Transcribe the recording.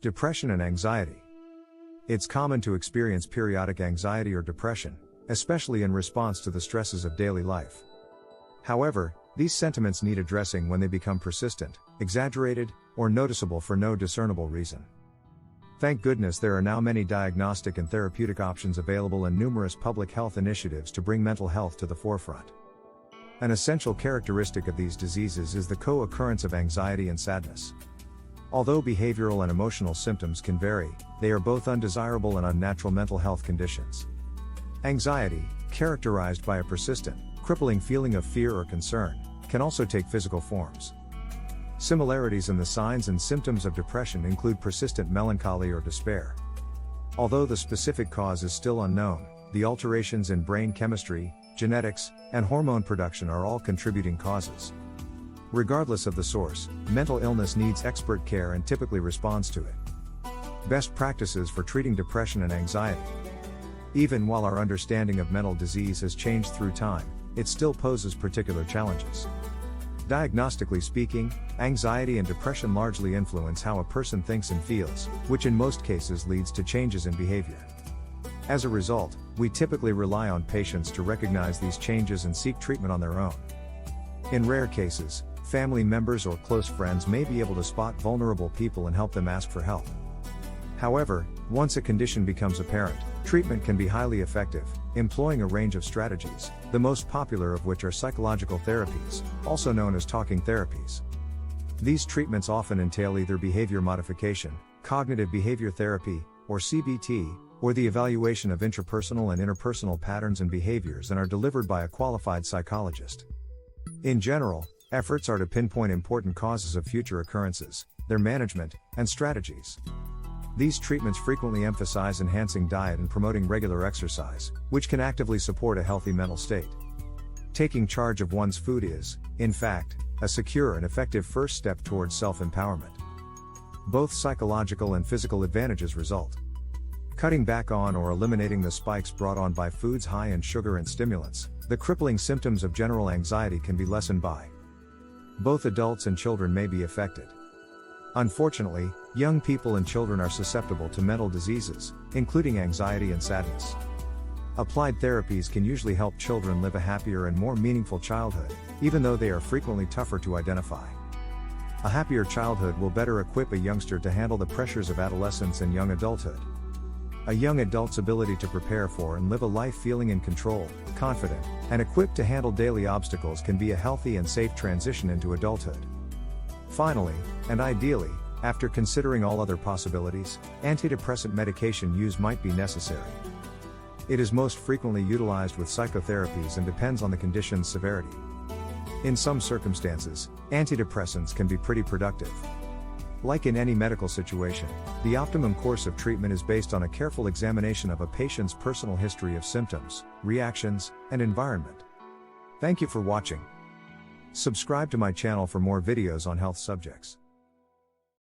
Depression and anxiety. It's common to experience periodic anxiety or depression, especially in response to the stresses of daily life. However, these sentiments need addressing when they become persistent, exaggerated, or noticeable for no discernible reason. Thank goodness there are now many diagnostic and therapeutic options available and numerous public health initiatives to bring mental health to the forefront. An essential characteristic of these diseases is the co-occurrence of anxiety and sadness. Although behavioral and emotional symptoms can vary, they are both undesirable and unnatural mental health conditions. Anxiety, characterized by a persistent, crippling feeling of fear or concern, can also take physical forms. Similarities in the signs and symptoms of depression include persistent melancholy or despair. Although the specific cause is still unknown, the alterations in brain chemistry, genetics, and hormone production are all contributing causes. Regardless of the source, mental illness needs expert care and typically responds to it. Best practices for treating depression and anxiety. Even while our understanding of mental disease has changed through time, it still poses particular challenges. Diagnostically speaking, anxiety and depression largely influence how a person thinks and feels, which in most cases leads to changes in behavior. As a result, we typically rely on patients to recognize these changes and seek treatment on their own. In rare cases, family members or close friends may be able to spot vulnerable people and help them ask for help. However, once a condition becomes apparent, treatment can be highly effective, employing a range of strategies, the most popular of which are psychological therapies, also known as talking therapies. These treatments often entail either behavior modification, cognitive behavior therapy, or CBT, or the evaluation of intrapersonal and interpersonal patterns and behaviors and are delivered by a qualified psychologist. In general, efforts are to pinpoint important causes of future occurrences, their management, and strategies. These treatments frequently emphasize enhancing diet and promoting regular exercise, which can actively support a healthy mental state. Taking charge of one's food is, in fact, a secure and effective first step towards self-empowerment. Both psychological and physical advantages result. Cutting back on or eliminating the spikes brought on by foods high in sugar and stimulants, the crippling symptoms of general anxiety can be lessened by. Both adults and children may be affected. Unfortunately, young people and children are susceptible to mental diseases, including anxiety and sadness. Applied therapies can usually help children live a happier and more meaningful childhood, even though they are frequently tougher to identify. A happier childhood will better equip a youngster to handle the pressures of adolescence and young adulthood. A young adult's ability to prepare for and live a life feeling in control, confident, and equipped to handle daily obstacles can be a healthy and safe transition into adulthood. Finally, and ideally, after considering all other possibilities, antidepressant medication use might be necessary. It is most frequently utilized with psychotherapies and depends on the condition's severity. In some circumstances, antidepressants can be pretty productive. Like in any medical situation, the optimum course of treatment is based on a careful examination of a patient's personal history of symptoms, reactions, and environment. Thank you for watching. Subscribe to my channel for more videos on health subjects.